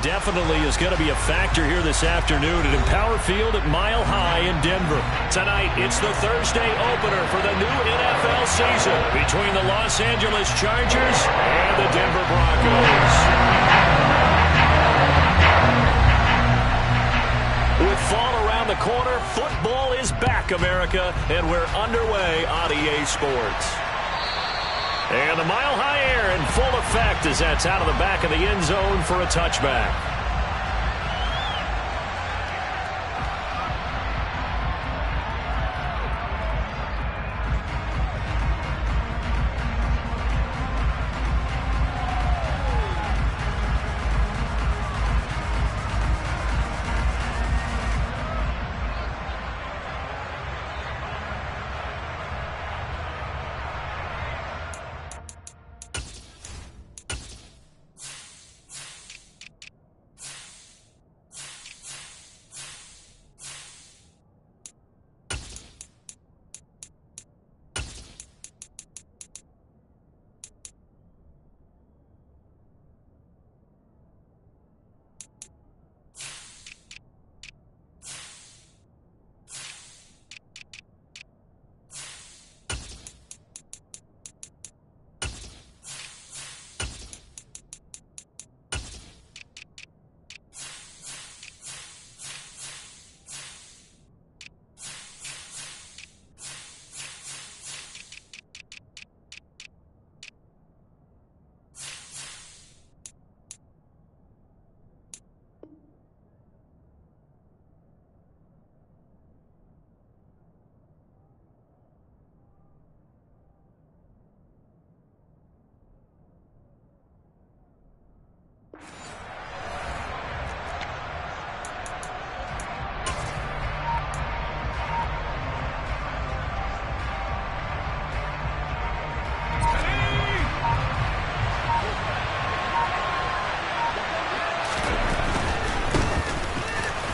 definitely is going to be a factor here this afternoon at Empower Field at Mile High in Denver. Tonight, it's the Thursday opener for the new NFL season between the Los Angeles Chargers and the Denver Broncos. With fall around the corner, football is back, America, and we're underway on EA Sports. And the Mile High air in full effect as that's out of the back of the end zone for a touchback.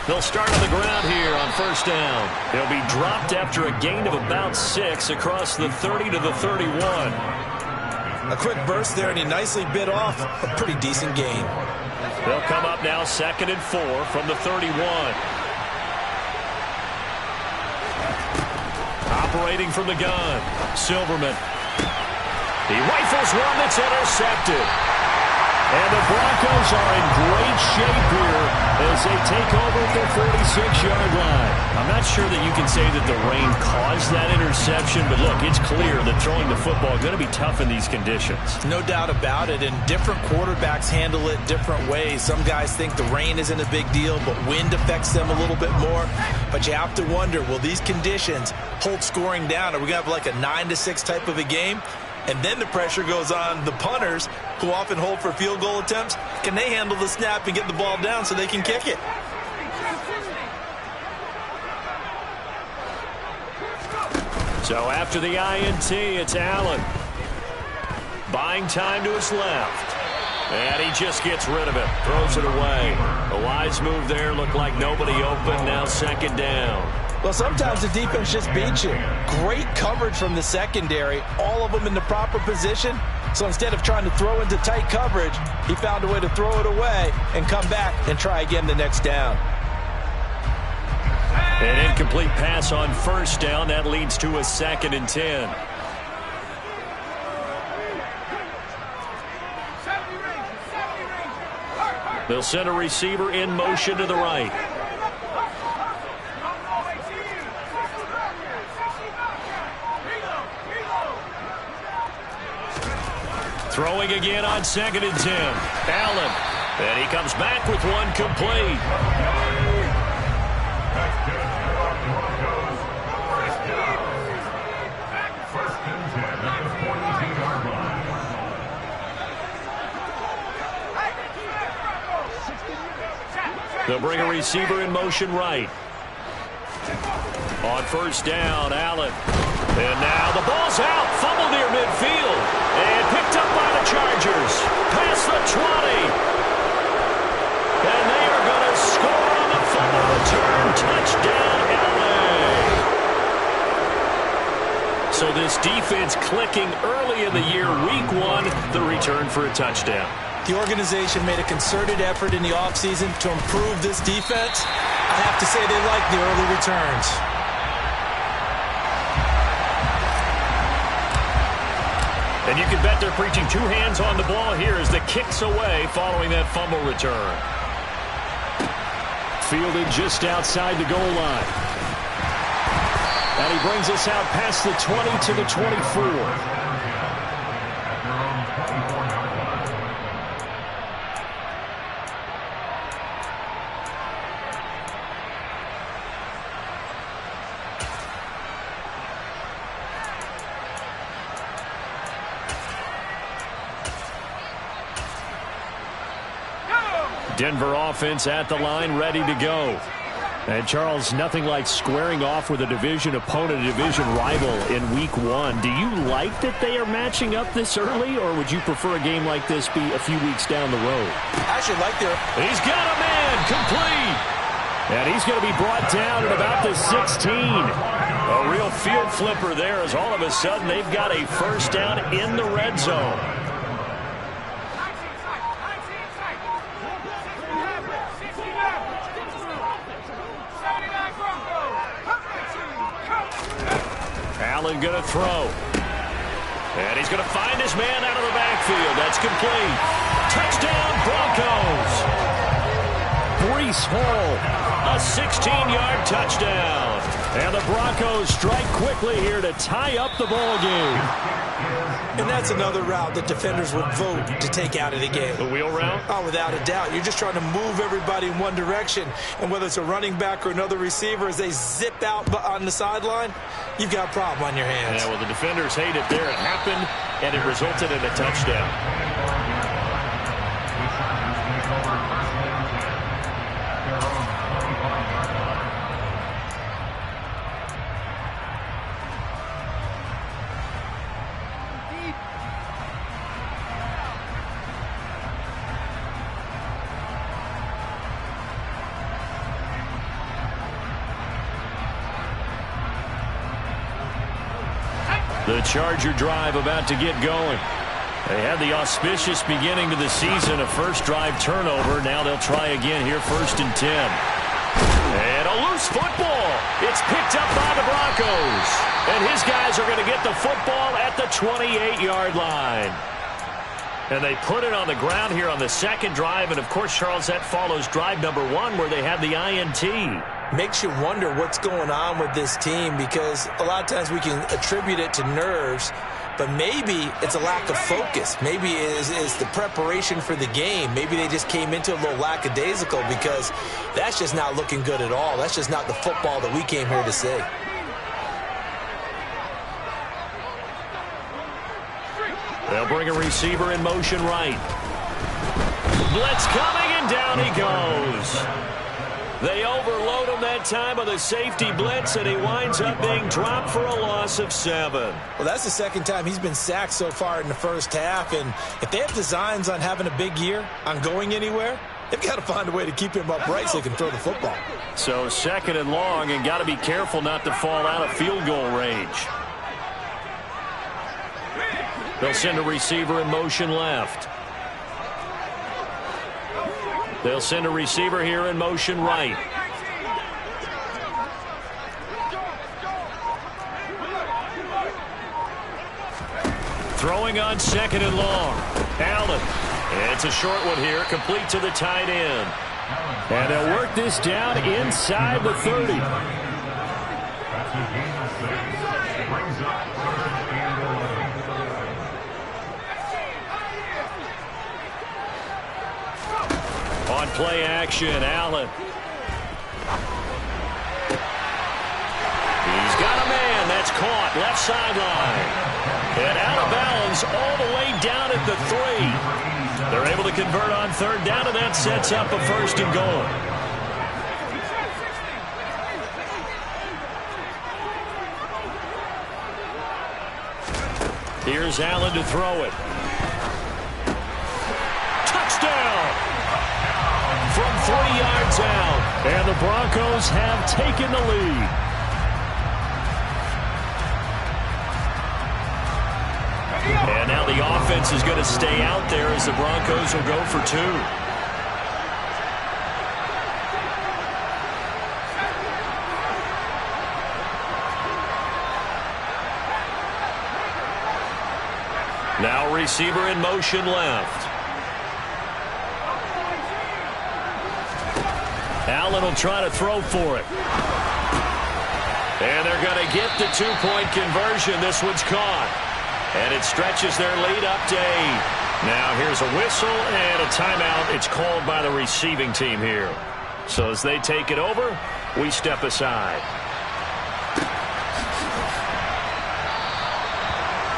They'll start on the ground here on first down. They'll be dropped after a gain of about 6 across the 30 to the 31. A quick burst there, and he nicely bit off a pretty decent gain. They'll come up now 2nd and 4 from the 31. Operating from the gun, Silverman. He rifles one that's intercepted. And the Broncos are in great shape here as they take over at their 46-yard line. I'm not sure that you can say that the rain caused that interception, but look, it's clear that throwing the football is going to be tough in these conditions. No doubt about it, and different quarterbacks handle it different ways. Some guys think the rain isn't a big deal, but wind affects them a little bit more. But you have to wonder, will these conditions hold scoring down? Are we going to have like a 9-6 type of a game? And then the pressure goes on the punters, who often hold for field goal attempts. Can they handle the snap and get the ball down so they can kick it? So after the INT, it's Allen. Buying time to his left. And he just gets rid of it. Throws it away. A wise move there. Looked like nobody open. Now 2nd down. Well, sometimes the defense just beats you. Great coverage from the secondary. All of them in the proper position. So instead of trying to throw into tight coverage, he found a way to throw it away and come back and try again the next down. An incomplete pass on first down. That leads to a 2nd and 10. They'll send a receiver in motion to the right. Throwing again on 2nd and 10. Allen. And he comes back with one complete. They'll bring a receiver in motion right. On first down, Allen. And now the ball's out. Fumble near midfield. And picked up by the Chargers. Past the 20. And they are going to score on the fumble return. Touchdown, LA. So this defense clicking early in the year. Week 1, the return for a touchdown. The organization made a concerted effort in the offseason to improve this defense. I have to say they like the early returns. And you can bet they're preaching 2 hands on the ball here as the kick's away following that fumble return. Fielded just outside the goal line. And he brings us out past the 20 to the 24. Denver offense at the line, ready to go. And Charles, nothing like squaring off with a division opponent, a division rival in week 1. Do you like that they are matching up this early, or would you prefer a game like this be a few weeks down the road? I actually like their... He's got a man, complete. And he's going to be brought down at about the 16. A real field flipper there as all of a sudden they've got a first down in the red zone. Allen going to throw. And he's going to find his man out of the backfield. That's complete. Touchdown, Broncos. Breece Hall, a 16-yard touchdown. And the Broncos strike quickly here to tie up the ball game. And that's another route that defenders would vote to take out of the game. The wheel route? Oh, without a doubt. You're just trying to move everybody in one direction. And whether it's a running back or another receiver, as they zip out on the sideline, you've got a problem on your hands. Yeah, well, the defenders hate it there. It happened, and it resulted in a touchdown. The Charger drive about to get going. They had the auspicious beginning to the season, a first drive turnover. Now they'll try again here, 1st and 10. And a loose football. It's picked up by the Broncos. And his guys are going to get the football at the 28-yard line. And they put it on the ground here on the second drive. And, of course, Charles, that follows drive number 1 where they had the INT. Makes you wonder what's going on with this team, because a lot of times we can attribute it to nerves, but maybe it's a lack of focus. Maybe it's the preparation for the game. Maybe they just came into a little lackadaisical, because that's just not looking good at all. That's just not the football that we came here to see. They'll bring a receiver in motion right. Blitz coming, and down he goes. They overload him that time with a safety blitz, and he winds up being dropped for a loss of 7. Well, that's the second time he's been sacked so far in the first half, and if they have designs on having a big year, on going anywhere, they've got to find a way to keep him upright so he can throw the football. So 2nd and long, and got to be careful not to fall out of field goal range. They'll send a receiver in motion left. They'll send a receiver here in motion right. Throwing on 2nd and long. Allen. It's a short one here, complete to the tight end. And they'll work this down inside the 30. On play action, Allen. He's got a man. That's caught. Left sideline. And out of bounds all the way down at the 3. They're able to convert on 3rd down, and that sets up a 1st and goal. Here's Allen to throw it. Touchdown! From 3 yards out, and the Broncos have taken the lead. And now the offense is going to stay out there as the Broncos will go for 2. Now receiver in motion left. Allen will try to throw for it. And they're going to get the 2-point conversion. This one's caught. And it stretches their lead up to 8. Now here's a whistle and a timeout. It's called by the receiving team here. So as they take it over, we step aside.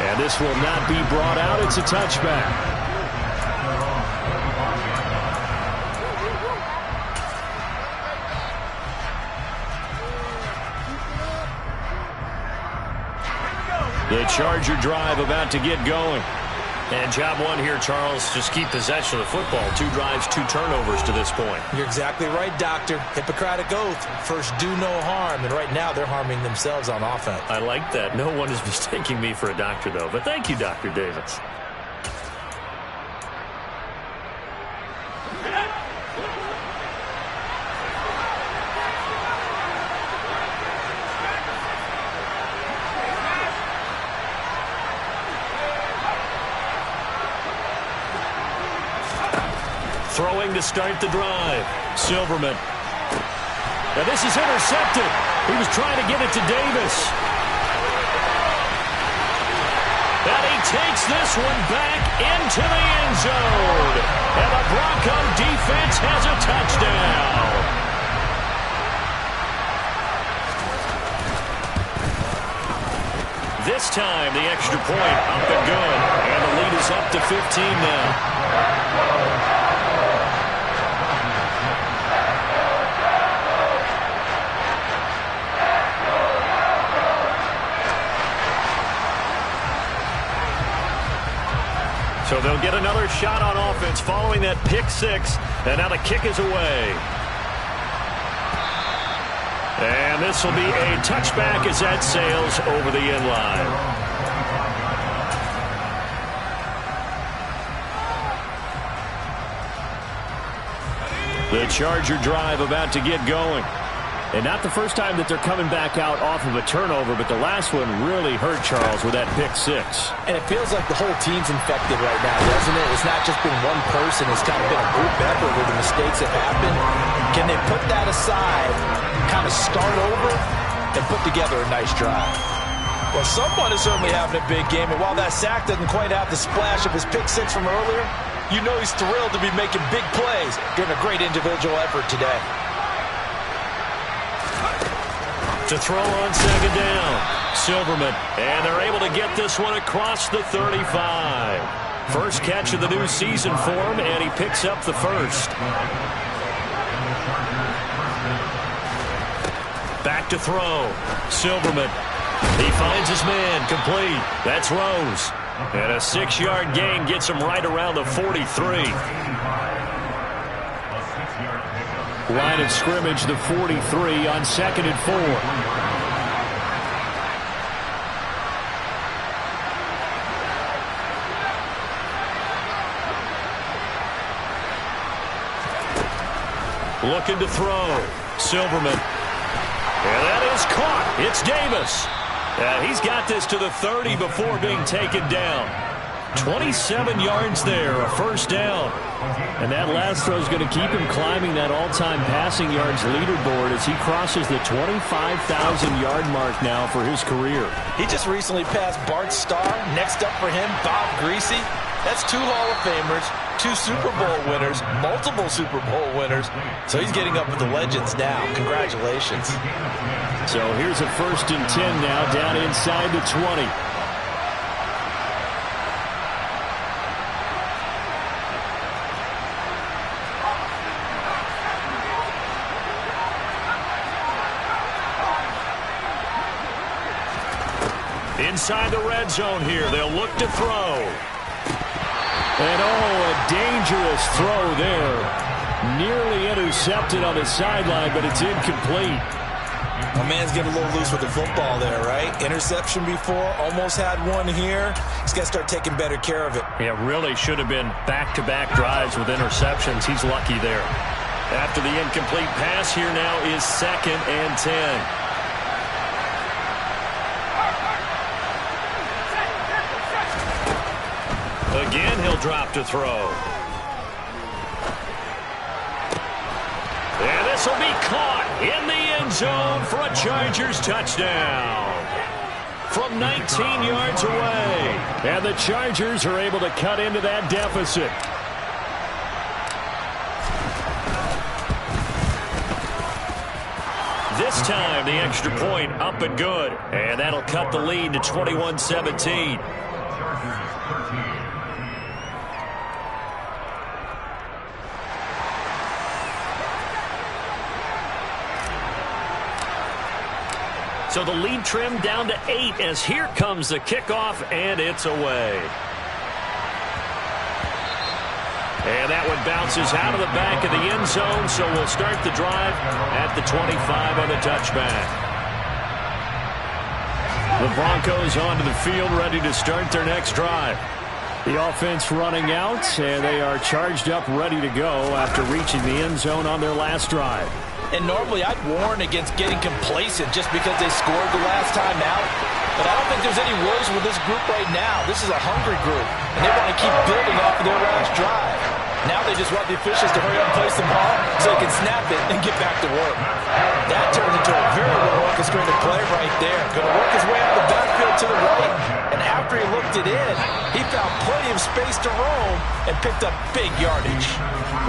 And this will not be brought out. It's a touchback. The Charger drive about to get going. And job one here, Charles, just keep possession of the football. 2 drives, 2 turnovers to this point. You're exactly right, Doctor. Hippocratic oath. First, do no harm. And right now, they're harming themselves on offense. I like that. No one is mistaking me for a doctor, though. But thank you, Dr. Davis. Throwing to start the drive. Silverman. Now this is intercepted. He was trying to get it to Davis. And he takes this one back into the end zone. And the Bronco defense has a touchdown. This time the extra point up and good. And the lead is up to 15 now. So they'll get another shot on offense following that pick 6. And now the kick is away. And this will be a touchback as that sails over the end line. The Charger drive about to get going. And not the first time that they're coming back out off of a turnover, but the last one really hurt Charles with that pick 6. And it feels like the whole team's infected right now, doesn't it? It's not just been one person. It's kind of been a group effort with the mistakes that happened. Can they put that aside, kind of start over, and put together a nice drive? Well, someone is certainly having a big game, and while that sack doesn't quite have the splash of his pick 6 from earlier, you know he's thrilled to be making big plays during a great individual effort today. To throw on second down, Silverman, and they're able to get this one across the 35. First catch of the new season for him, and he picks up the first. Back to throw, Silverman. He finds his man, complete. That's Rose. And a 6-yard gain gets him right around the 43. Line of scrimmage, the 43 on 2nd and 4. Looking to throw. Silverman. And that is caught. It's Davis. He's got this to the 30 before being taken down. 27 yards there, a first down. And that last throw is going to keep him climbing that all-time passing yards leaderboard as he crosses the 25,000-yard mark now for his career. He just recently passed Bart Starr. Next up for him, Bob Greasy. That's 2 Hall of Famers, 2 Super Bowl winners, multiple Super Bowl winners. So he's getting up with the legends now. Congratulations. So here's a 1st and 10 now, down inside the 20. Inside the red zone here, they'll look to throw. And a dangerous throw there. Nearly intercepted on the sideline, but it's incomplete. My man's getting a little loose with the football there, right? Interception before, almost had one here. He's got to start taking better care of it. Yeah, really should have been back-to-back drives with interceptions. He's lucky there. After the incomplete pass, here now is 2nd and 10. Again, he'll drop to throw. And this will be caught in the end zone for a Chargers touchdown. From 19 yards away. And the Chargers are able to cut into that deficit. This time, the extra point up and good. And that'll cut the lead to 21-17. So the lead trimmed down to 8 as here comes the kickoff, and it's away. And that one bounces out of the back of the end zone, so we'll start the drive at the 25 on the touchback. The Broncos onto the field, ready to start their next drive. The offense running out, and they are charged up, ready to go after reaching the end zone on their last drive. And normally I'd warn against getting complacent just because they scored the last time out. But I don't think there's any worries with this group right now. This is a hungry group, and they want to keep building off of their last drive. Now they just want the officials to hurry up and place the ball so they can snap it and get back to work. That turns into a very well-orchestrated play right there. Going to work his way out of the backfield to the right, and after he looked it in, he found plenty of space to roam and picked up big yardage.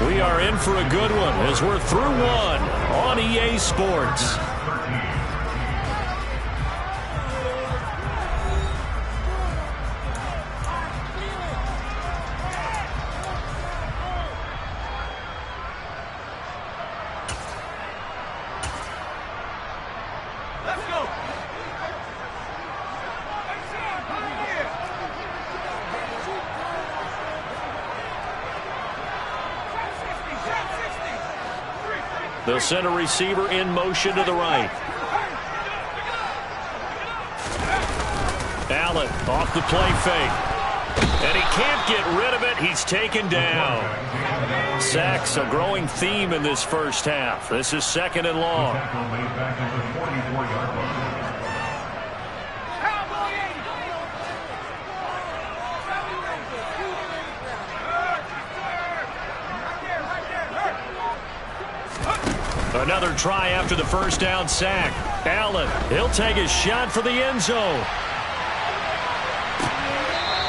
We are in for a good one as we're through one on EA Sports. The center receiver in motion to the right. Allen off the play fake. And he can't get rid of it. He's taken down. Sacks a growing theme in this first half. This is 2nd and long. Another try after the first down sack. Allen, he'll take his shot for the end zone.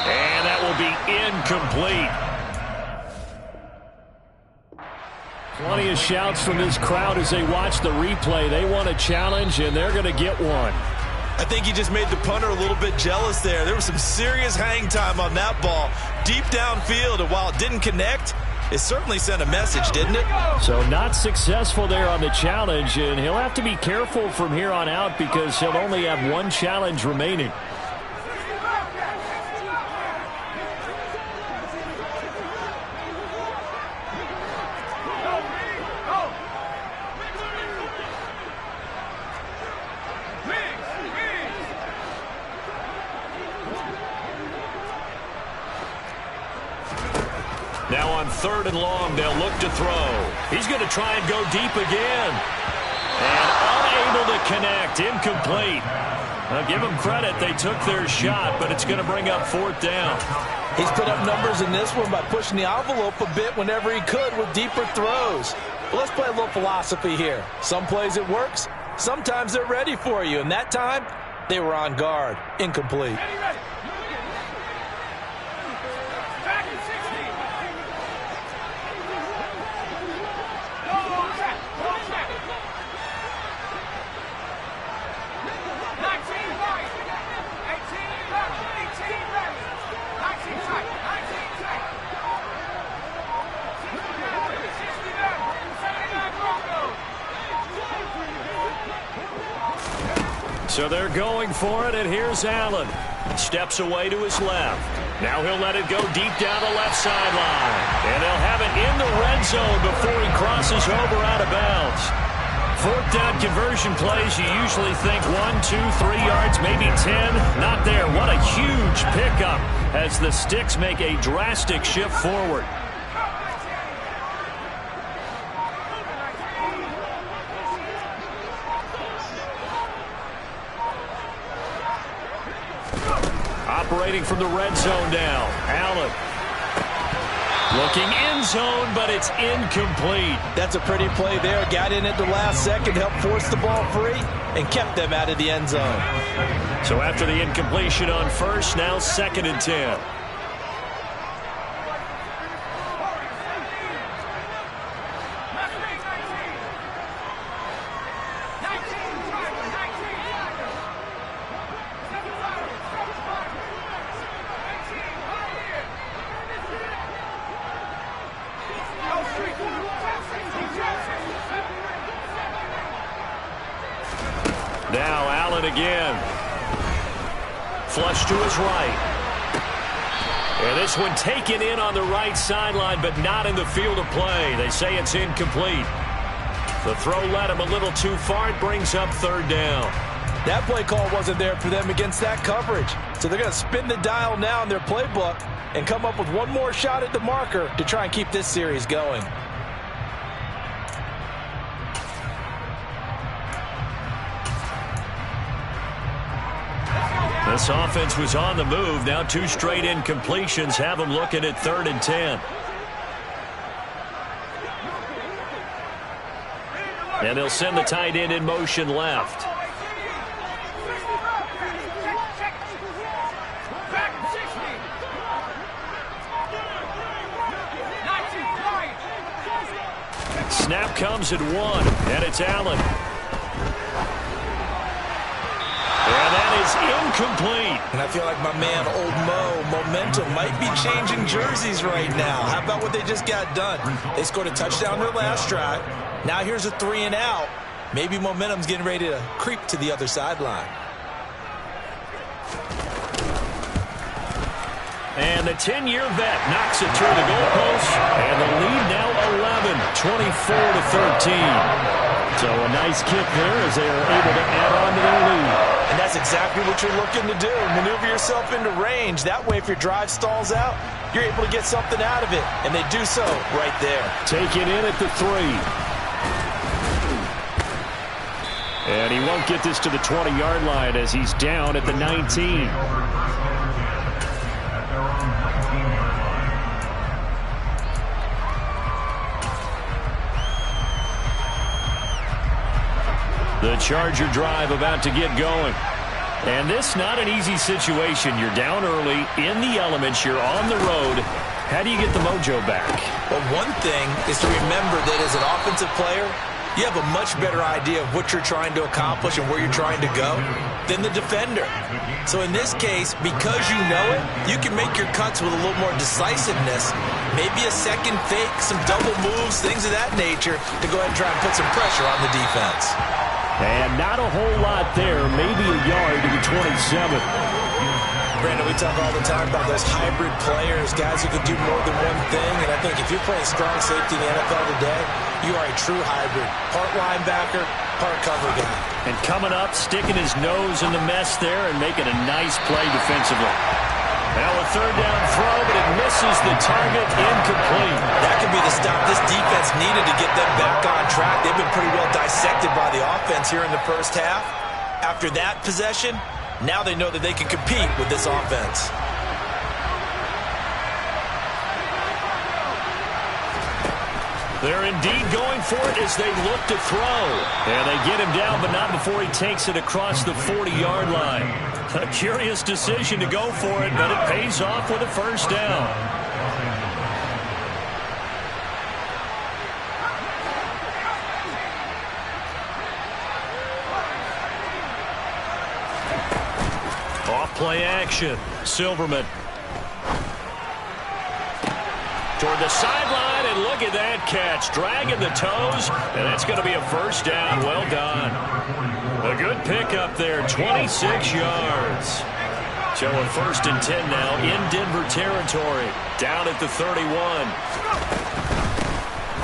And that will be incomplete. Plenty of shouts from this crowd as they watch the replay. They want a challenge, and they're going to get one. I think he just made the punter a little bit jealous there. There was some serious hang time on that ball. Deep downfield, and while it didn't connect, it certainly sent a message, didn't it? So not successful there on the challenge, and he'll have to be careful from here on out because he'll only have one challenge remaining. Now on 3rd and long, they'll look to throw. He's going to try and go deep again. And unable to connect. Incomplete. Now give them credit. They took their shot, but it's going to bring up 4th down. He's put up numbers in this one by pushing the envelope a bit whenever he could with deeper throws. But let's play a little philosophy here. Some plays it works. Sometimes they're ready for you. And that time, they were on guard. Incomplete. So they're going for it, and here's Allen. Steps away to his left. Now he'll let it go deep down the left sideline. And they'll have it in the red zone before he crosses over out of bounds. Fourth down conversion plays, you usually think 1, 2, 3 yards, maybe 10. Not there. What a huge pickup as the Sticks make a drastic shift forward. Operating from the red zone now. Allen. Looking end zone, but it's incomplete. That's a pretty play there. Got in at the last second, helped force the ball free, and kept them out of the end zone. So after the incompletion on first, now 2nd and 10. Now Allen again. Flush to his right. And this one taken in on the right sideline, but not in the field of play. They say it's incomplete. The throw led him a little too far. It brings up 3rd down. That play call wasn't there for them against that coverage. So they're going to spin the dial now in their playbook and come up with one more shot at the marker to try and keep this series going. This offense was on the move. Now 2 straight incompletions have them looking at 3rd and 10. And they'll send the tight end in motion left. Snap comes at 1, and it's Allen. And that is incomplete. And I feel like my man, Old Mo, momentum might be changing jerseys right now. How about what they just got done? They scored a touchdown their last drive. Now here's a 3 and out. Maybe momentum's getting ready to creep to the other sideline. And the 10-year vet knocks it through the goalpost. And the lead now 11, 24-13. So a nice kick there as they are able to add on to their lead. And that's exactly what you're looking to do. Maneuver yourself into range. That way, if your drive stalls out, you're able to get something out of it. And they do so right there. Taken in at the 3. And he won't get this to the 20-yard line as he's down at the 19. The Charger drive about to get going. And this not an easy situation. You're down early, in the elements, you're on the road. How do you get the mojo back? Well, one thing is to remember that as an offensive player, you have a much better idea of what you're trying to accomplish and where you're trying to go than the defender. So in this case, because you know it, you can make your cuts with a little more decisiveness. Maybe a second fake, some double moves, things of that nature to go ahead and try and put some pressure on the defense. And not a whole lot there, maybe a yard to the 27. Brandon, we talk all the time about those hybrid players, guys who can do more than one thing. And I think if you're playing strong safety in the NFL today, you are a true hybrid. Part linebacker, part cover guy. And coming up, sticking his nose in the mess there and making a nice play defensively. Now a 3rd down throw, but it misses the target, incomplete. That could be the stop this defense needed to get them back on track. They've been pretty well dissected by the offense here in the first half. After that possession, now they know that they can compete with this offense. They're indeed going for it as they look to throw. And they get him down, but not before he takes it across the 40-yard line. A curious decision to go for it, but it pays off with a 1st down. Off-play action. Silverman. Toward the sideline, and look at that catch. Dragging the toes, and that's going to be a 1st down. Well done. A good pickup there, 26 yards. So a 1st and 10 now in Denver territory. Down at the 31.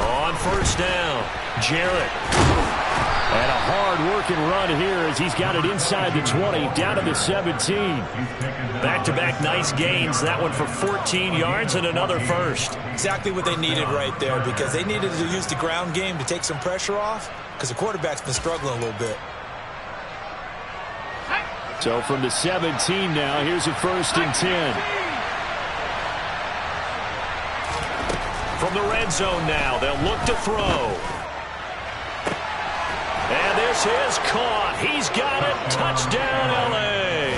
On 1st down, Jarrett. And a hard-working run here as he's got it inside the 20, down to the 17. Back-to-back nice gains. That one for 14 yards and another first. Exactly what they needed right there, because they needed to use the ground game to take some pressure off, because the quarterback's been struggling a little bit. So from the 17 now, here's a 1st and 10. From the red zone now, they'll look to throw. And this is caught. He's got it. Touchdown, L.A.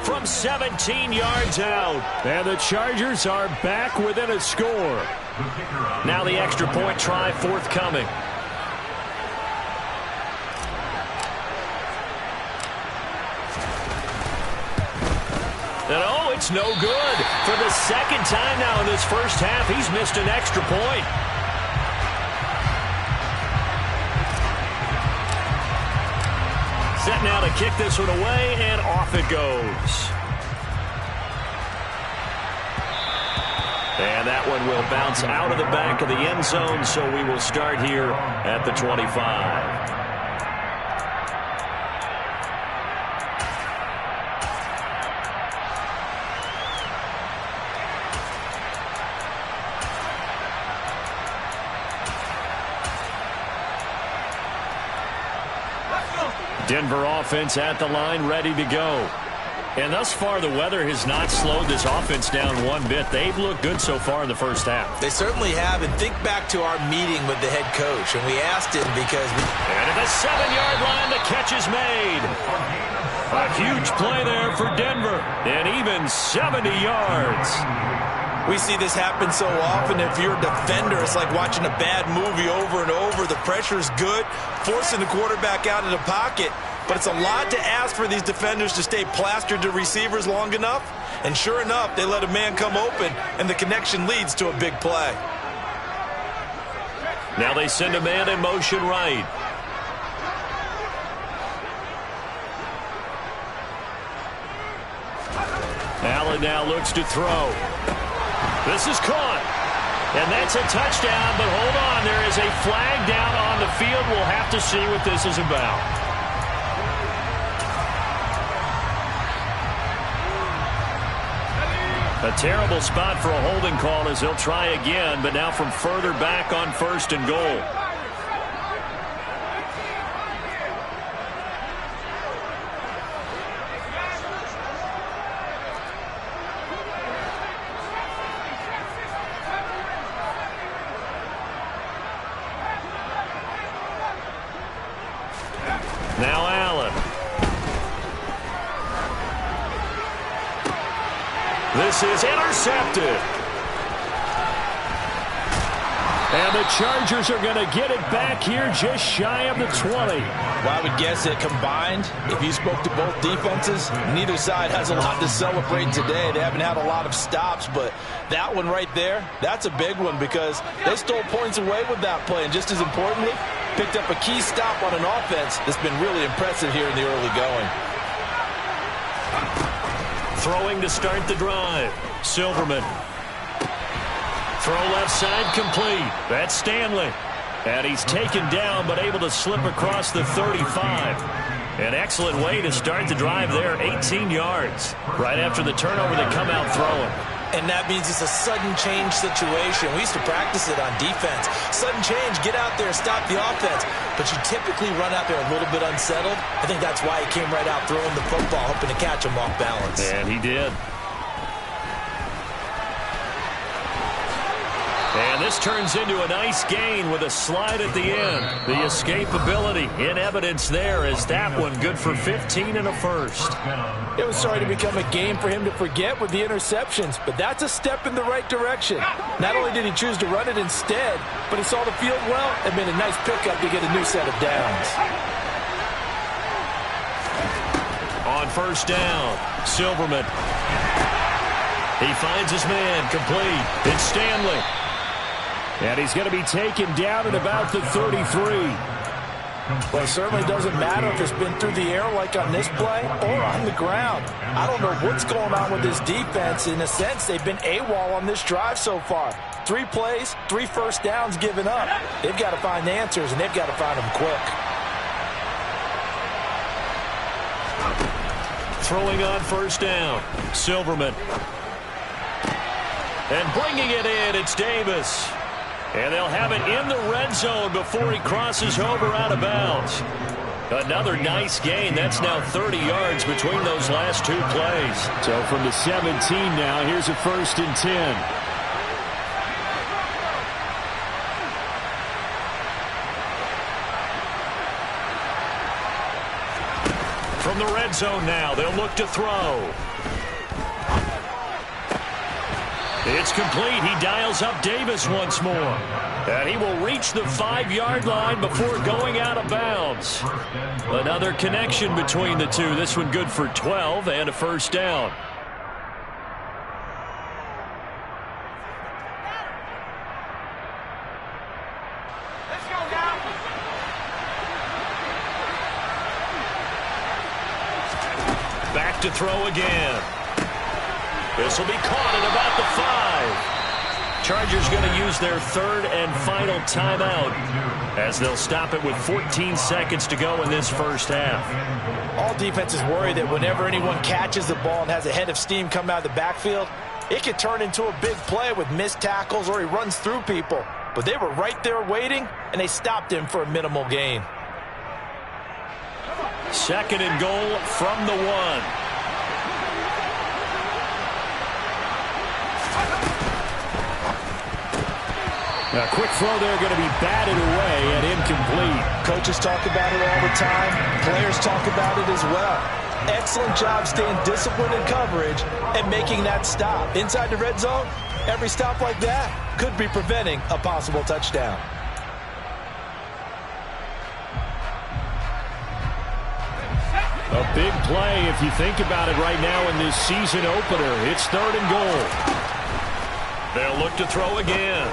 From 17 yards out. And the Chargers are back within a score. Now the extra point try forthcoming. And oh, it's no good. For the second time now in this first half, he's missed an extra point. Set now to kick this one away, and off it goes. And that one will bounce out of the back of the end zone, so we will start here at the 25. Denver offense at the line, ready to go. And thus far, the weather has not slowed this offense down one bit. They've looked good so far in the first half. They certainly have. And think back to our meeting with the head coach. And we asked him because... And at the 7-yard line, the catch is made. A huge play there for Denver. And even 70 yards. We see this happen so often. If you're a defender, it's like watching a bad movie over and over. The pressure's good, forcing the quarterback out of the pocket. But it's a lot to ask for these defenders to stay plastered to receivers long enough. And sure enough, they let a man come open, and the connection leads to a big play. Now they send a man in motion right. Allen now looks to throw. This is caught. And that's a touchdown, but hold on. There is a flag down on the field. We'll have to see what this is about. A terrible spot for a holding call as they'll try again, but now from further back on 1st and goal. Now Allen. This is intercepted. And the Chargers are going to get it back here just shy of the 20. Well, I would guess that combined, if you spoke to both defenses, neither side has a lot to celebrate today. They haven't had a lot of stops, but that one right there, that's a big one because they stole points away with that play. And just as importantly, picked up a key stop on an offense that's been really impressive here in the early going. Throwing to start the drive. Silverman. Throw left side complete. That's Stanley. And he's taken down but able to slip across the 35. An excellent way to start the drive there. 18 yards. Right after the turnover, they come out throwing. And that means it's a sudden change situation. We used to practice it on defense. Sudden change, get out there, stop the offense. But you typically run out there a little bit unsettled. I think that's why he came right out throwing the football, hoping to catch him off balance. And he did. And this turns into a nice gain with a slide at the end. The escapability in evidence there as that one good for 15 and a first. It was starting to become a game for him to forget with the interceptions, but that's a step in the right direction. Not only did he choose to run it instead, but he saw the field well and made a nice pickup to get a new set of downs. On 1st down, Silverman. He finds his man complete. It's Stanley. And he's going to be taken down at about the 33. Well, it certainly doesn't matter if it's been through the air like on this play or on the ground. I don't know what's going on with this defense. In a sense, they've been AWOL on this drive so far. 3 plays, 3 first downs given up. They've got to find answers, and they've got to find them quick. Throwing on first down, Silverman. And bringing it in, it's Davis. And they'll have it in the red zone before he crosses over out of bounds. Another nice gain. That's now 30 yards between those last 2 plays. So from the 17 now, here's a 1st and 10. From the red zone now, they'll look to throw. It's complete. He dials up Davis once more. And he will reach the 5-yard line before going out of bounds. Another connection between the two. This one good for 12 and a first down. Back to throw again. This will be caught at about the 5. Chargers going to use their 3rd and final timeout as they'll stop it with 14 seconds to go in this first half. All defenses worry that whenever anyone catches the ball and has a head of steam come out of the backfield, it could turn into a big play with missed tackles or he runs through people. But they were right there waiting, and they stopped him for a minimal gain. 2nd and goal from the 1. A quick throw there going to be batted away and incomplete. Coaches talk about it all the time. Players talk about it as well. Excellent job staying disciplined in coverage and making that stop. Inside the red zone, every stop like that could be preventing a possible touchdown. A big play if you think about it right now in this season opener. It's 3rd and goal. They'll look to throw again.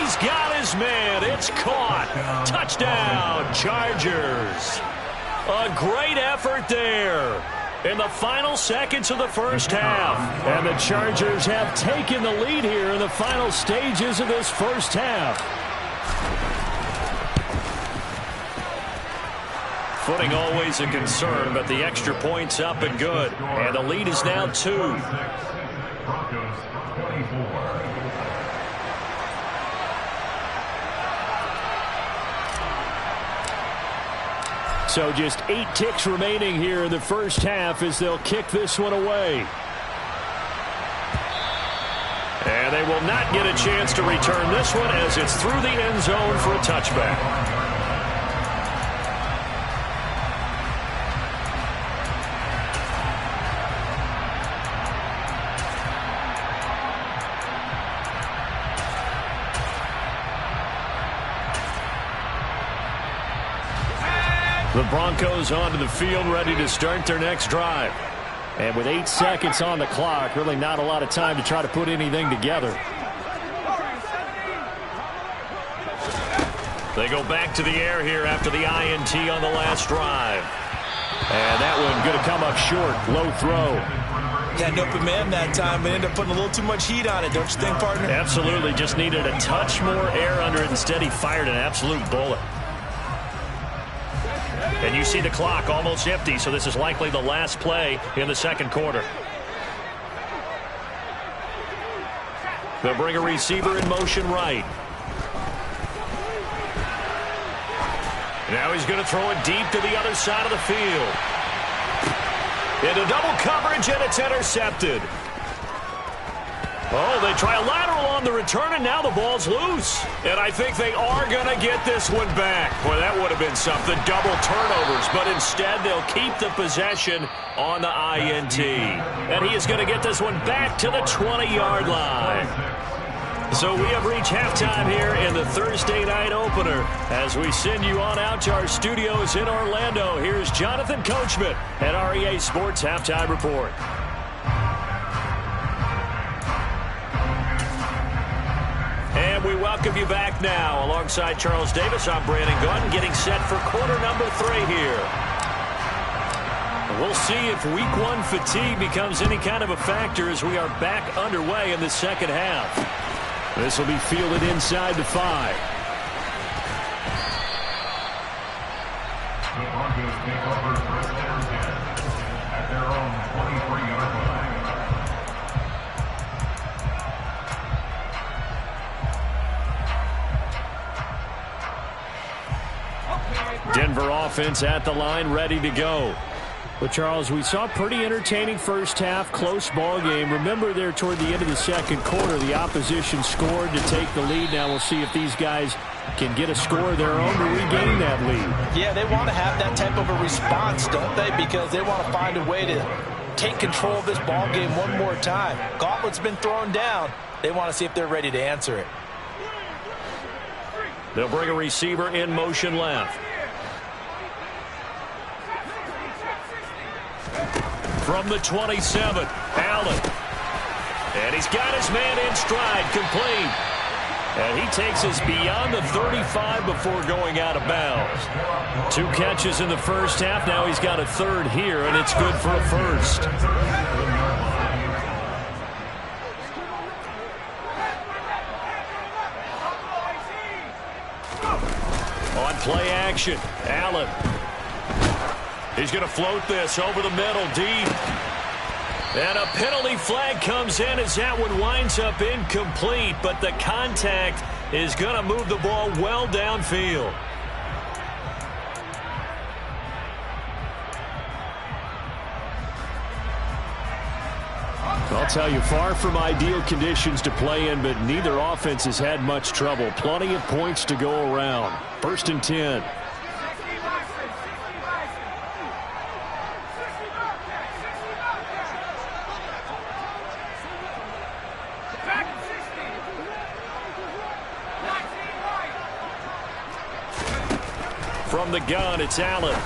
He's got his man. It's caught. Touchdown, Chargers. A great effort there in the final seconds of the first half. And the Chargers have taken the lead here in the final stages of this first half. Footing always a concern, but the extra point's up and good. And the lead is now 2. Broncos 24. So just 8 ticks remaining here in the first half as they'll kick this one away. And they will not get a chance to return this one as it's through the end zone for a touchback. The Broncos onto the field, ready to start their next drive. And with 8 seconds on the clock, really not a lot of time to try to put anything together. They go back to the air here after the INT on the last drive. And that one going to come up short. Low throw. Had an open man that time, but ended up putting a little too much heat on it, don't you think, partner? Absolutely. Just needed a touch more air under it. Instead, he fired an absolute bullet. And you see the clock almost empty, so this is likely the last play in the second quarter. They'll bring a receiver in motion right. Now he's going to throw it deep to the other side of the field. Into double coverage, and it's intercepted. Oh, they try a lateral on the return, and now the ball's loose. And I think they are going to get this one back. Boy, that would have been something. Double turnovers, but instead they'll keep the possession on the INT. And he is going to get this one back to the 20-yard line. So we have reached halftime here in the Thursday night opener. As we send you on out to our studios in Orlando, here's Jonathan Coachman at REA Sports Halftime Report. And we welcome you back now. Alongside Charles Davis, I'm Brandon Gaudin, getting set for quarter number 3 here. We'll see if week 1 fatigue becomes any kind of a factor as we are back underway in the second half. This will be fielded inside the 5. The Broncos take over first and 10 at their own 23-yard line. Denver offense at the line, ready to go. Well, Charles, we saw a pretty entertaining first half, close ball game. Remember there toward the end of the second quarter, the opposition scored to take the lead. Now we'll see if these guys can get a score of their own to regain that lead. Yeah, they want to have that type of a response, don't they? Because they want to find a way to take control of this ball game one more time. Gauntlet's been thrown down. They want to see if they're ready to answer it. They'll bring a receiver in motion left. From the 27, Allen. And he's got his man in stride, complete. And he takes us beyond the 35 before going out of bounds. 2 catches in the first half. Now he's got a third here, and it's good for a first. On play action, Allen. He's going to float this over the middle, deep. And a penalty flag comes in as that one winds up incomplete, but the contact is going to move the ball well downfield. I'll tell you, far from ideal conditions to play in, but neither offense has had much trouble. Plenty of points to go around. 1st and 10. From the gun, it's Allen.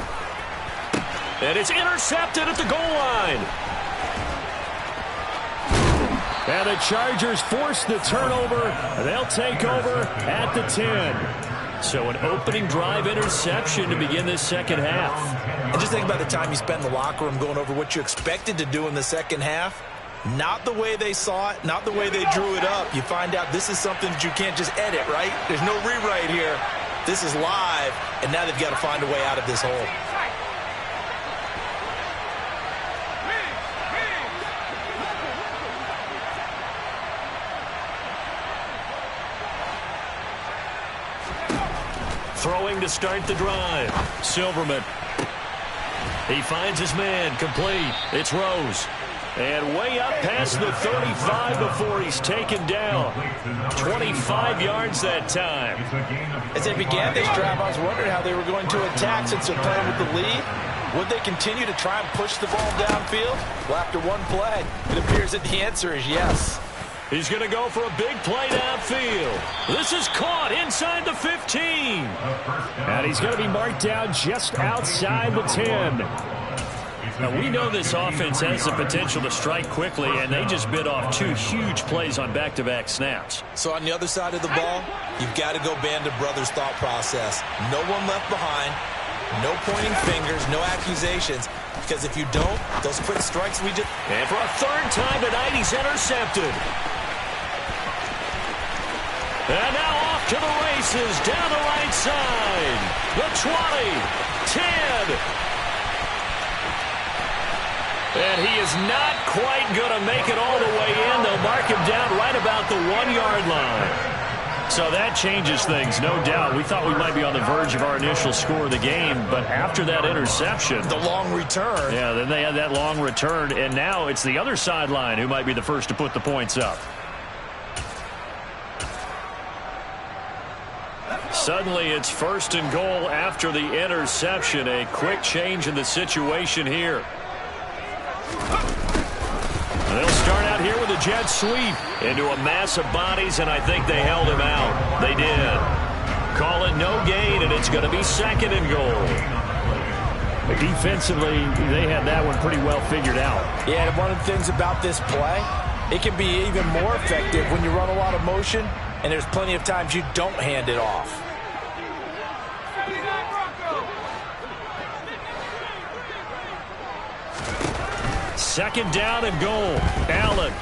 And it's intercepted at the goal line. And the Chargers force the turnover. They'll take over at the 10. So an opening drive interception to begin this second half. And just think about the time you spent in the locker room going over what you expected to do in the second half. Not the way they saw it, not the way they drew it up. You find out this is something that you can't just edit, right? There's no rewrite here. This is live, and now they've got to find a way out of this hole. Throwing to start the drive. Silverman. He finds his man, complete. It's Rose. And way up past the 35 before he's taken down. 25 yards that time. As they began this drive, I was wondering how they were going to attack since they're playing with the lead. Would they continue to try and push the ball downfield? Well, after one play, it appears that the answer is yes. He's going to go for a big play downfield. This is caught inside the 15. And he's going to be marked down just outside the 10. Now, we know this offense has the potential to strike quickly, and they just bit off 2 huge plays on back-to-back snaps. So on the other side of the ball, you've got to go Band of Brothers thought process. No one left behind, no pointing fingers, no accusations, because if you don't, those quick strikes we just... And for a third time tonight, he's intercepted. And now off to the races, down the right side. The 20, 10... And he is not quite going to make it all the way in. They'll mark him down right about the 1-yard line. So that changes things, no doubt. We thought we might be on the verge of our initial score of the game, but after that interception... The long return. Yeah, then they had that long return, and now it's the other sideline who might be the first to put the points up. Suddenly it's 1st and goal after the interception. A quick change in the situation here. They'll start out here with a jet sweep into a mass of bodies, and I think they held him out. They did. Call it no gain, and it's going to be 2nd and goal. Defensively, they had that one pretty well figured out. Yeah, and one of the things about this play, it can be even more effective when you run a lot of motion, and there's plenty of times you don't hand it off. Second down and goal. Allen.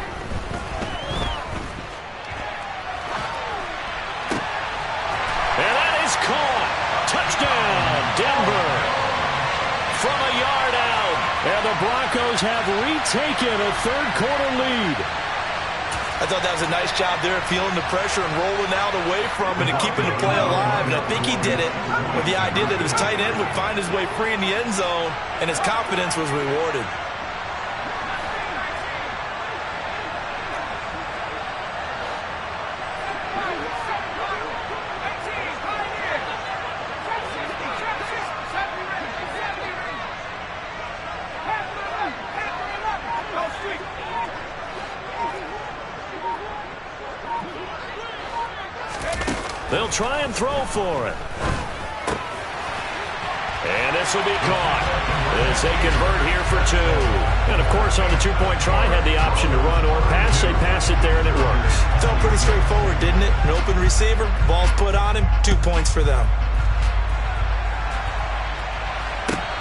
Broncos have retaken a third-quarter lead. I thought that was a nice job there, feeling the pressure and rolling out away from it and keeping the play alive. And I think he did it with the idea that his tight end would find his way free in the end zone, and his confidence was rewarded. They'll try and throw for it. And this will be caught as they convert here for two. And, of course, on the two-point try, had the option to run or pass. They pass it there, and it works. Felt pretty straightforward, didn't it? An open receiver, ball's put on him, 2 points for them.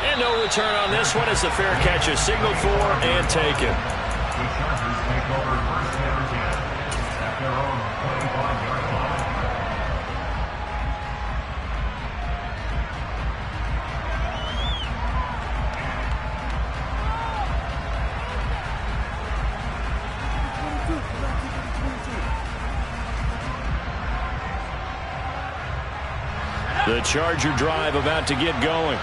And no return on this one as the fair catch is signaled for and taken. The Chargers take over first and 10 at their own 25-yard line. The Charger drive about to get going.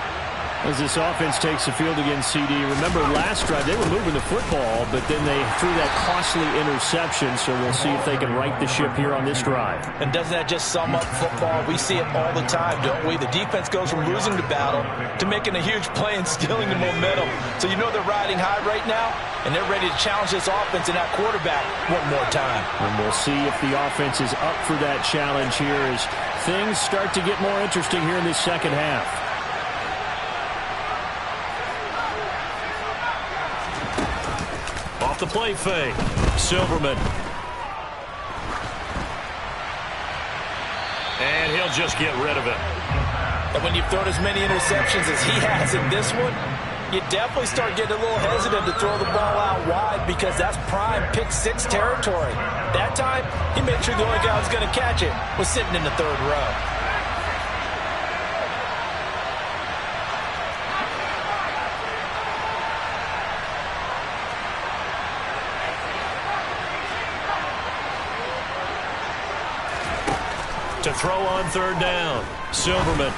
As this offense takes the field against CD. Remember last drive, they were moving the football, but then they threw that costly interception, so we'll see if they can right the ship here on this drive. And doesn't that just sum up football? We see it all the time, don't we? The defense goes from losing the battle to making a huge play and stealing the momentum. So you know they're riding high right now, and they're ready to challenge this offense and that quarterback one more time. And we'll see if the offense is up for that challenge here as things start to get more interesting here in this second half. Off the play fake, Silverman. And he'll just get rid of it. And when you've thrown as many interceptions as he has in this one, you definitely start getting a little hesitant to throw the ball out wide because that's prime pick-6 territory. That time, he made sure the only guy who was going to catch it was sitting in the third row. To throw on third down, Silverman.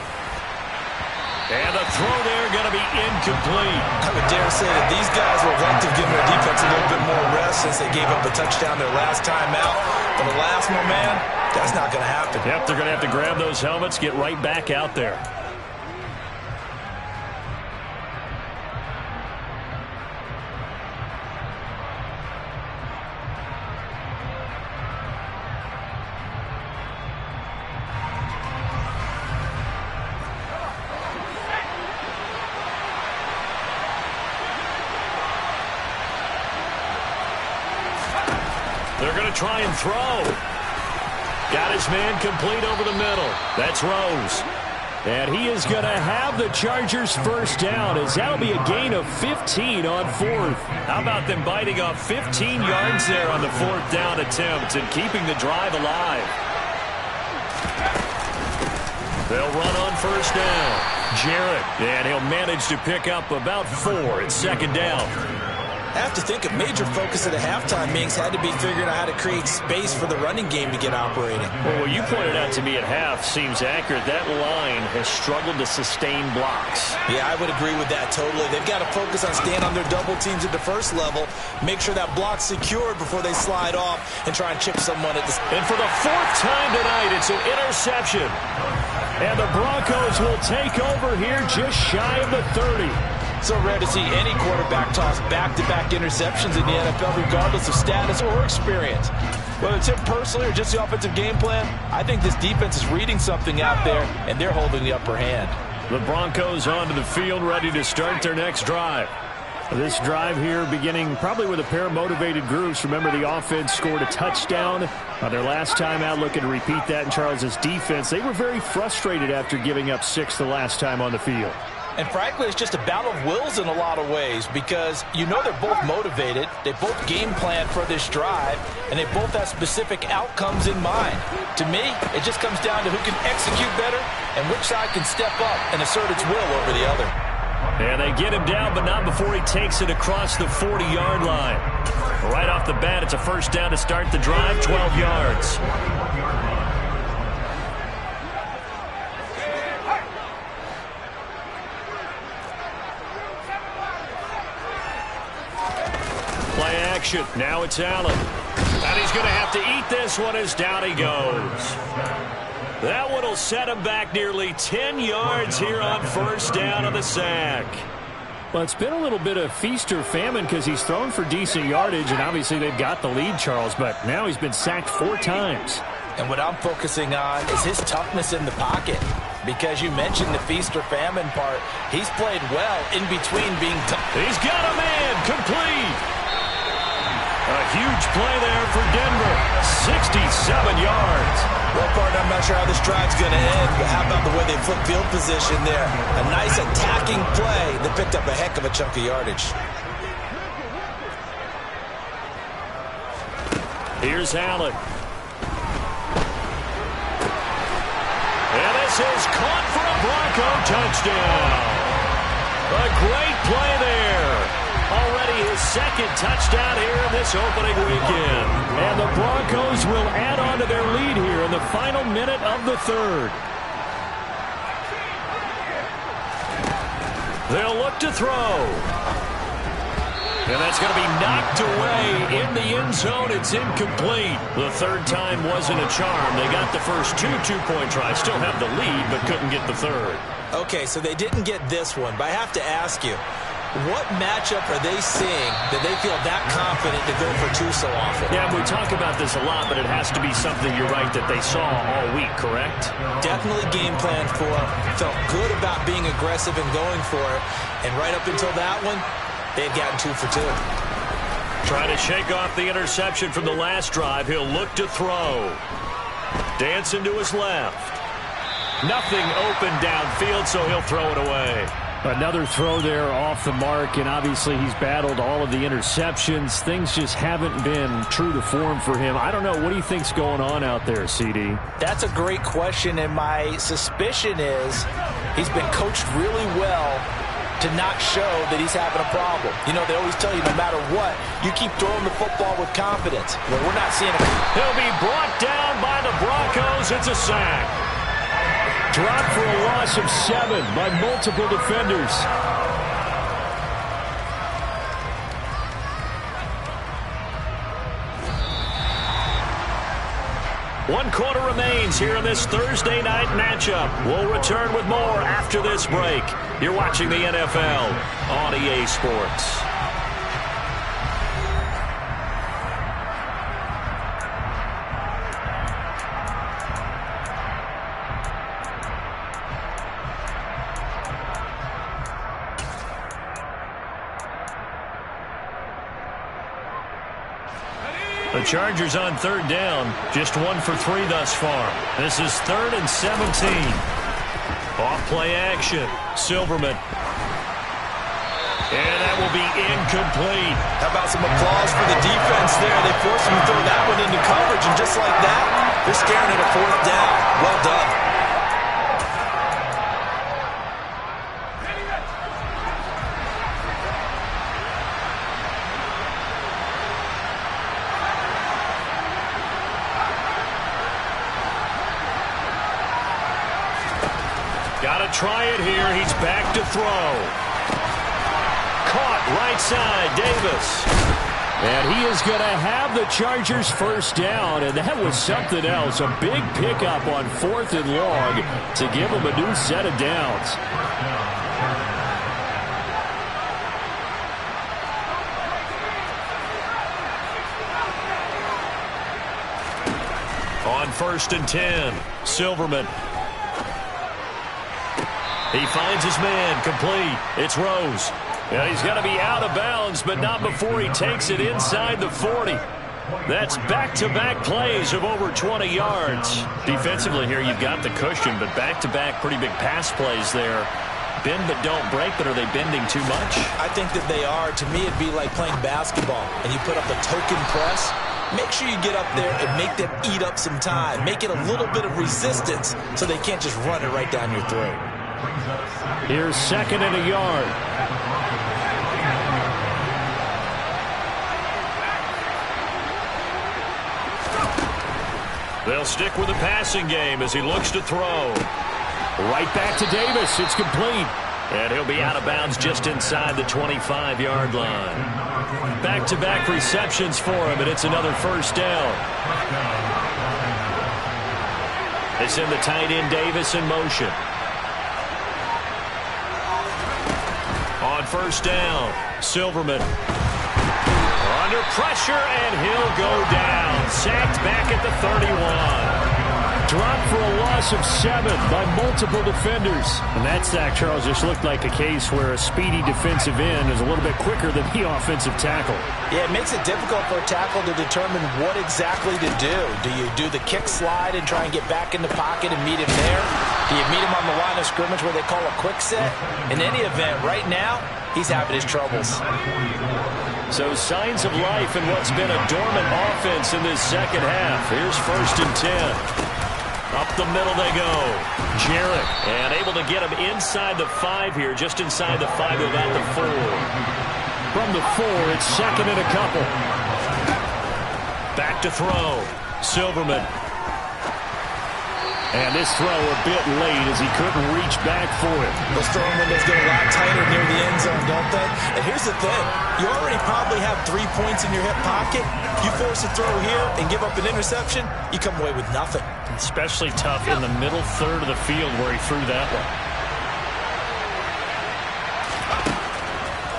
And the throw there going to be incomplete. I would dare say that these guys would like to give their defense a little bit more rest since they gave up a touchdown their last time out. But the last one, man, that's not going to happen. Yep, they're going to have to grab those helmets, get right back out there. They're going to try and throw. Got his man complete over the middle. That's Rose. And he is going to have the Chargers first down as that'll be a gain of 15 on fourth. How about them biting off 15 yards there on the fourth down attempt and keeping the drive alive? They'll run on first down. Jarrett, and he'll manage to pick up about 4 at second down. I have to think a major focus of the halftime meetings had to be figuring out how to create space for the running game to get operating. Well, what you pointed out to me at half seems accurate. That line has struggled to sustain blocks. Yeah, I would agree with that totally. They've got to focus on staying on their double teams at the first level, make sure that block's secured before they slide off and try and chip someone at the... And for the 4th time tonight, it's an interception. And the Broncos will take over here just shy of the 30. So rare to see any quarterback toss back-to-back interceptions in the NFL, regardless of status or experience. Whether it's him personally or just the offensive game plan, I think this defense is reading something out there, and they're holding the upper hand. The Broncos onto the field, ready to start their next drive. This drive here beginning probably with a pair of motivated groups. Remember, the offense scored a touchdown on their last time out, looking to repeat that in Charles' defense. They were very frustrated after giving up 6 the last time on the field. And frankly, it's just a battle of wills in a lot of ways because you know they're both motivated, they both game plan for this drive, and they both have specific outcomes in mind. To me, it just comes down to who can execute better and which side can step up and assert its will over the other. And they get him down, but not before he takes it across the 40-yard line. Right off the bat, it's a first down to start the drive, 12 yards. Play action. Now it's Allen. And he's going to have to eat this one as down he goes. That one will set him back nearly 10 yards here on first down on the sack. Well, it's been a little bit of feast or famine because he's thrown for decent yardage, and obviously they've got the lead, Charles, but now he's been sacked 4 times. And what I'm focusing on is his toughness in the pocket. Because you mentioned the feast or famine part. He's played well in between being tough. He's got a man complete. A huge play there for Denver. 67 yards. Well, partner, I'm not sure how this drive's going to end, but how about the way they flip field position there? A nice attacking play that picked up a heck of a chunk of yardage. Here's Allen. And this is caught for a Bronco touchdown. A great play there. Already his second touchdown here in this opening weekend. And the Broncos will add on to their lead here in the final minute of the third. They'll look to throw. And that's going to be knocked away in the end zone. It's incomplete. The third time wasn't a charm. They got the first 2 two-point tries. Still have the lead, but couldn't get the third. Okay, so they didn't get this one, but I have to ask you, what matchup are they seeing that they feel that confident to go for 2 so often? Yeah, we talk about this a lot, but it has to be something, you're right, that they saw all week, correct? Definitely game plan for it. Felt good about being aggressive and going for it. And right up until that one, they've gotten 2 for 2. Trying to shake off the interception from the last drive. He'll look to throw. Dancing to his left. Nothing open downfield, so he'll throw it away. Another throw there off the mark, and obviously he's battled all of the interceptions. Things just haven't been true to form for him. I don't know. What do you think's going on out there, CD? That's a great question, and my suspicion is he's been coached really well to not show that he's having a problem. You know, they always tell you no matter what, you keep throwing the football with confidence. Well, we're not seeing it. He'll be brought down by the Broncos. It's a sack. Dropped for a loss of 7 by multiple defenders. One quarter remains here in this Thursday night matchup. We'll return with more after this break. You're watching the NFL on EA Sports. The Chargers on third down, just 1 for 3 thus far. This is 3rd and 17. Off play action, Silverman. And that will be incomplete. How about some applause for the defense there? They forced him to throw that one into coverage, and just like that, they're staring at a 4th down. Well done. Got to try it here. He's back to throw. Caught right side, Davis. And he is going to have the Chargers first down, and that was something else. A big pickup on 4th and long to give them a new set of downs. On 1st and 10, Silverman. He finds his man, complete. It's Rose. Yeah, he's got to be out of bounds, but not before he takes it inside the 40. That's back-to-back plays of over 20 yards. Defensively here, you've got the cushion, but back-to-back pretty big pass plays there. Bend but don't break, but are they bending too much? I think that they are. To me, it'd be like playing basketball, and you put up a token press. Make sure you get up there and make them eat up some time. Make it a little bit of resistance so they can't just run it right down your throat. Here's 2nd and a yard. They'll stick with the passing game as he looks to throw. Right back to Davis. It's complete. And he'll be out of bounds just inside the 25-yard line. Back-to-back receptions for him, and it's another first down. They send the tight end Davis in motion. On first down, Silverman. Under pressure, and he'll go down. Sacked back at the 31. Dropped for a loss of 7 by multiple defenders. And that sack, Charles, just looked like a case where a speedy defensive end is a little bit quicker than the offensive tackle. Yeah, it makes it difficult for a tackle to determine what exactly to do. Do you do the kick slide and try and get back in the pocket and meet him there? Do you meet him on the line of scrimmage where they call a quick set? In any event, right now, he's having his troubles. So signs of life in what's been a dormant offense in this second half. Here's 1st and 10. Up the middle they go. Jarrett, and able to get him inside the 5 here, just inside the 5 to about the 4. From the 4, it's 2nd and a couple. Back to throw. Silverman. And this throw a bit late as he couldn't reach back for it. Those throwing windows get a lot tighter near the end zone, don't they? And here's the thing. You already probably have 3 points in your hip pocket. You force a throw here and give up an interception, you come away with nothing. Especially tough in the middle third of the field where he threw that one.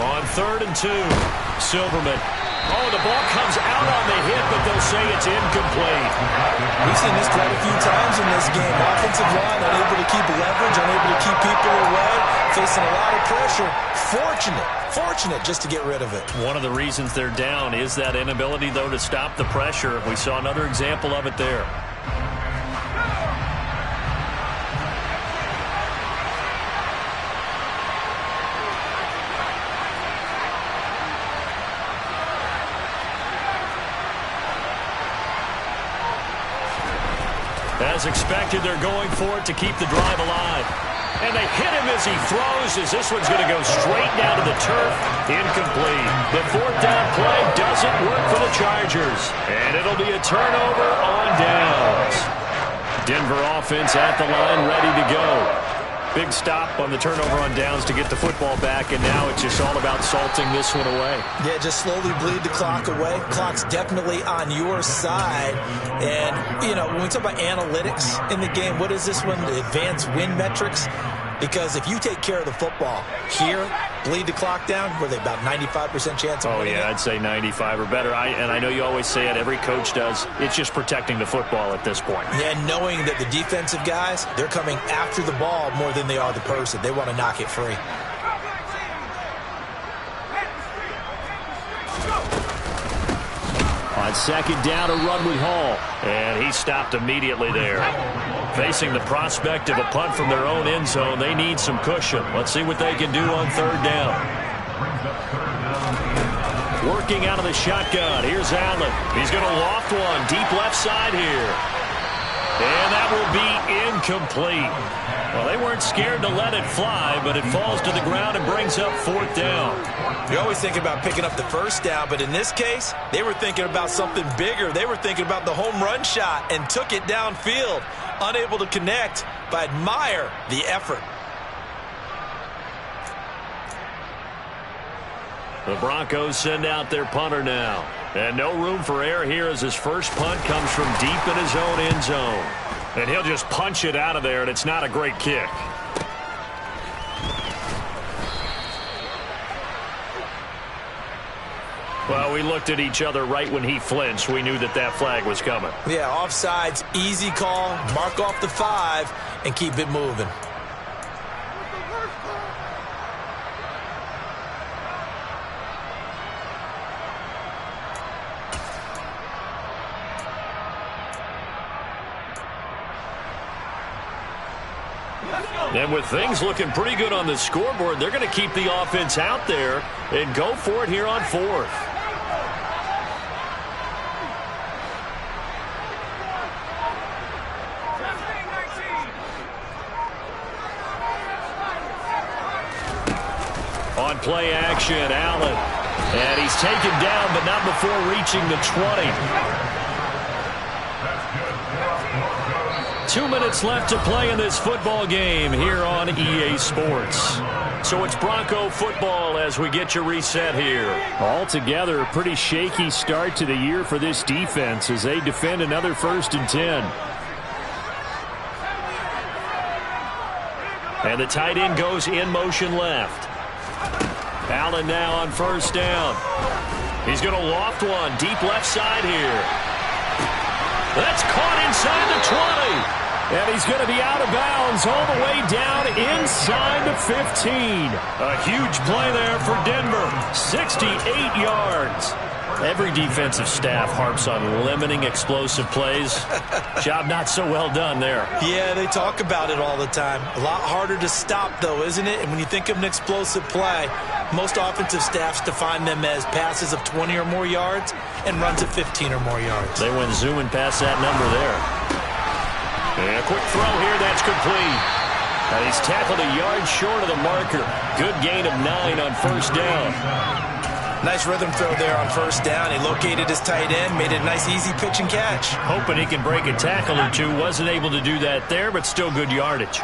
On 3rd and 2, Silverman. Oh, the ball comes out on the hit, but they'll say it's incomplete. We've seen this quite a few times in this game. Offensive line unable to keep leverage, unable to keep people away, facing a lot of pressure. Fortunate just to get rid of it. One of the reasons they're down is that inability, though, to stop the pressure. We saw another example of it there. As expected, they're going for it to keep the drive alive. And they hit him as he throws, as this one's going to go straight down to the turf. Incomplete. The 4th down play doesn't work for the Chargers. And it'll be a turnover on downs. Denver offense at the line, ready to go. Big stop on the turnover on downs to get the football back, and now it's just all about salting this one away. Yeah, just slowly bleed the clock away. Clock's definitely on your side. And, you know, when we talk about analytics in the game, what is this one? The advanced win metrics? Because if you take care of the football here, bleed the clock down, were they about 95% chance of winning it? I'd say 95 or better. And I know you always say it, every coach does. It's just protecting the football at this point. Yeah, knowing that the defensive guys, they're coming after the ball more than they are the person. They want to knock it free. On 2nd down, a run with Hall. And he stopped immediately there. Facing the prospect of a punt from their own end zone, they need some cushion. Let's see what they can do on 3rd down. Working out of the shotgun. Here's Allen. He's going to loft one deep left side here. And that will be incomplete. Well, they weren't scared to let it fly, but it falls to the ground and brings up 4th down. You always think about picking up the 1st down, but in this case, they were thinking about something bigger. They were thinking about the home run shot and took it downfield. Unable to connect, but admire the effort. The Broncos send out their punter now. And no room for error here as his first punt comes from deep in his own end zone. And he'll just punch it out of there, and it's not a great kick. Well, we looked at each other right when he flinched. We knew that that flag was coming. Yeah, offsides, easy call, mark off the 5, and keep it moving. And with things looking pretty good on the scoreboard, they're going to keep the offense out there and go for it here on 4th. On play action, Allen. And he's taken down, but not before reaching the 20. 2 minutes left to play in this football game here on EA Sports. So it's Bronco football as we get your reset here. Altogether, a pretty shaky start to the year for this defense as they defend another 1st and 10. And the tight end goes in motion left. Allen now on 1st down. He's going to loft one deep left side here. That's caught inside the 20. And he's going to be out of bounds all the way down inside the 15. A huge play there for Denver. 68 yards. Every defensive staff harps on limiting explosive plays. Job not so well done there. Yeah, they talk about it all the time. A lot harder to stop, though, isn't it? And when you think of an explosive play, most offensive staffs define them as passes of 20 or more yards and runs of 15 or more yards. They went zooming past that number there. And a quick throw here, that's complete. And he's tackled a yard short of the marker. Good gain of 9 on 1st down. Nice rhythm throw there on 1st down. He located his tight end, made it a nice easy pitch and catch. Hoping he can break a tackle or two. Wasn't able to do that there, but still good yardage.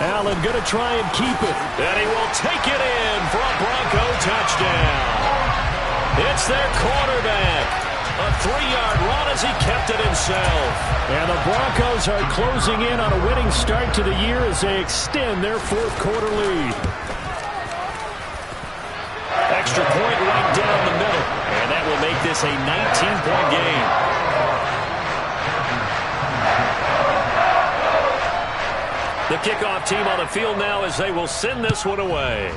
Allen going to try and keep it. And he will take it in for a Bronco touchdown. It's their quarterback. A 3-yard run as he kept it himself. And the Broncos are closing in on a winning start to the year as they extend their 4th quarter lead. Extra point right down the middle. And that will make this a 19-point game. The kickoff team on the field now as they will send this one away.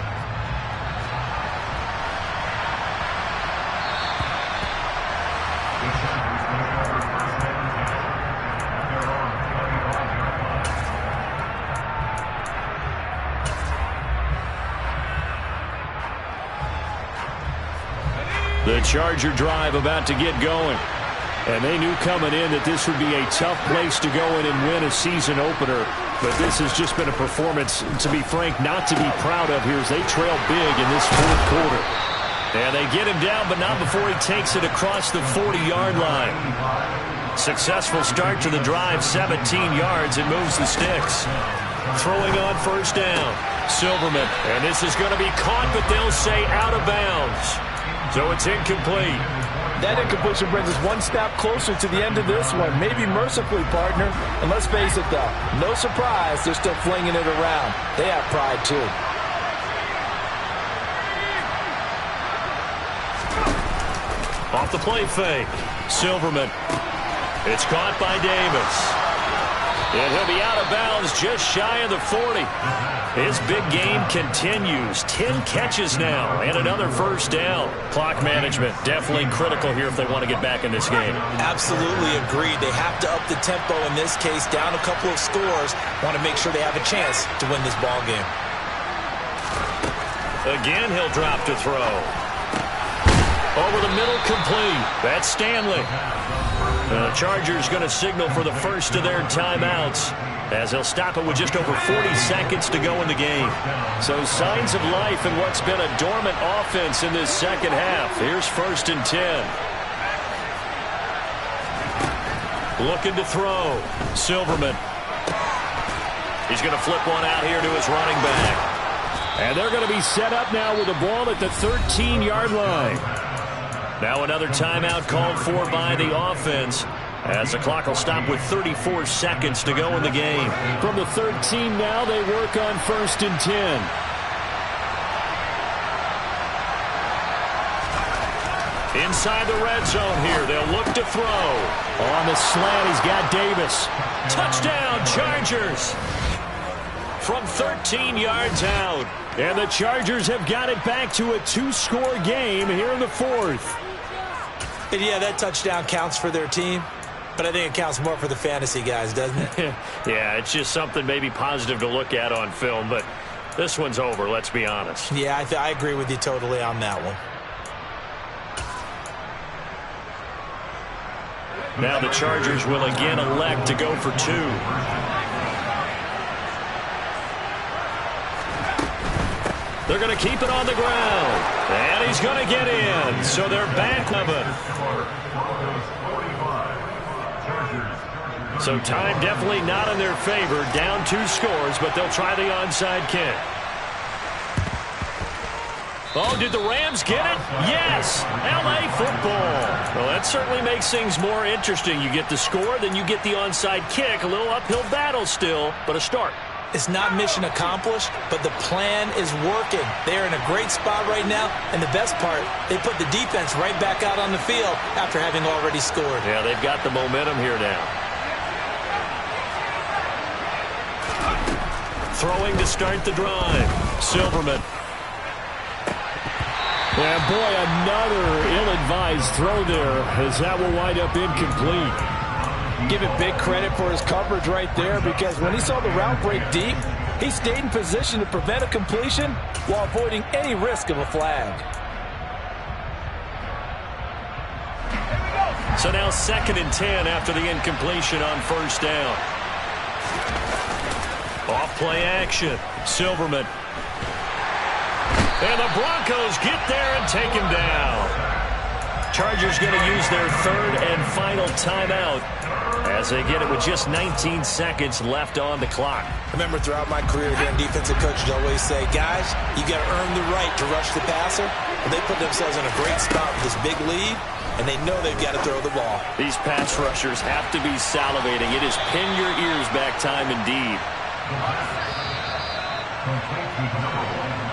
The Charger drive about to get going. And they knew coming in that this would be a tough place to go in and win a season opener. But this has just been a performance, to be frank, not to be proud of here as they trail big in this 4th quarter. And they get him down, but not before he takes it across the 40-yard line. Successful start to the drive, 17 yards, and moves the sticks. Throwing on 1st down, Silverman. And this is going to be caught, but they'll say out of bounds. So it's incomplete. That incompletion brings us one step closer to the end of this one. Maybe mercifully, partner. And let's face it, though, no surprise, they're still flinging it around. They have pride, too. Off the play fake. Silverman. It's caught by Davis. And he'll be out of bounds just shy of the 40. His big game continues. 10 catches now and another 1st down. Clock management definitely critical here if they want to get back in this game. Absolutely agreed. They have to up the tempo in this case, down a couple of scores. Want to make sure they have a chance to win this ball game. Again, he'll drop to throw. Over the middle, complete. That's Stanley. The Chargers going to signal for the first of their timeouts as they'll stop it with just over 40 seconds to go in the game. So signs of life in what's been a dormant offense in this second half. Here's 1st and 10. Looking to throw. Silverman. He's going to flip one out here to his running back. And they're going to be set up now with the ball at the 13-yard line. Now another timeout called for by the offense as the clock will stop with 34 seconds to go in the game. From the 13 now, they work on 1st and 10. Inside the red zone here, they'll look to throw. On the slant, he's got Davis. Touchdown, Chargers! From 13 yards out. And the Chargers have got it back to a 2-score game here in the 4th. And yeah, that touchdown counts for their team, but I think it counts more for the fantasy guys, doesn't it? Yeah, it's just something maybe positive to look at on film, but this one's over, let's be honest. Yeah, I agree with you totally on that one. Now the Chargers will again elect to go for 2. They're going to keep it on the ground. And he's going to get in. So they're back 11. So time definitely not in their favor. Down 2 scores, but they'll try the onside kick. Oh, did the Rams get it? Yes! L.A. football. Well, that certainly makes things more interesting. You get the score, then you get the onside kick. A little uphill battle still, but a start. It's not mission accomplished, but the plan is working. They're in a great spot right now, and the best part, they put the defense right back out on the field after having already scored. Yeah, they've got the momentum here now. Throwing to start the drive. Silverman. And boy, another ill-advised throw there, as that will wind up incomplete. Give it big credit for his coverage right there, because when he saw the route break deep, he stayed in position to prevent a completion while avoiding any risk of a flag. So now 2nd and 10 after the incompletion on first down. Off play action. Silverman. And the Broncos get there and take him down. Chargers going to use their 3rd and final timeout as they get it with just 19 seconds left on the clock. Remember, throughout my career here in defensive coaches always say, guys, you got to earn the right to rush the passer. And they put themselves in a great spot with this big lead, and they know they've got to throw the ball. These pass rushers have to be salivating. It is pin your ears back time indeed. Complete with number 1.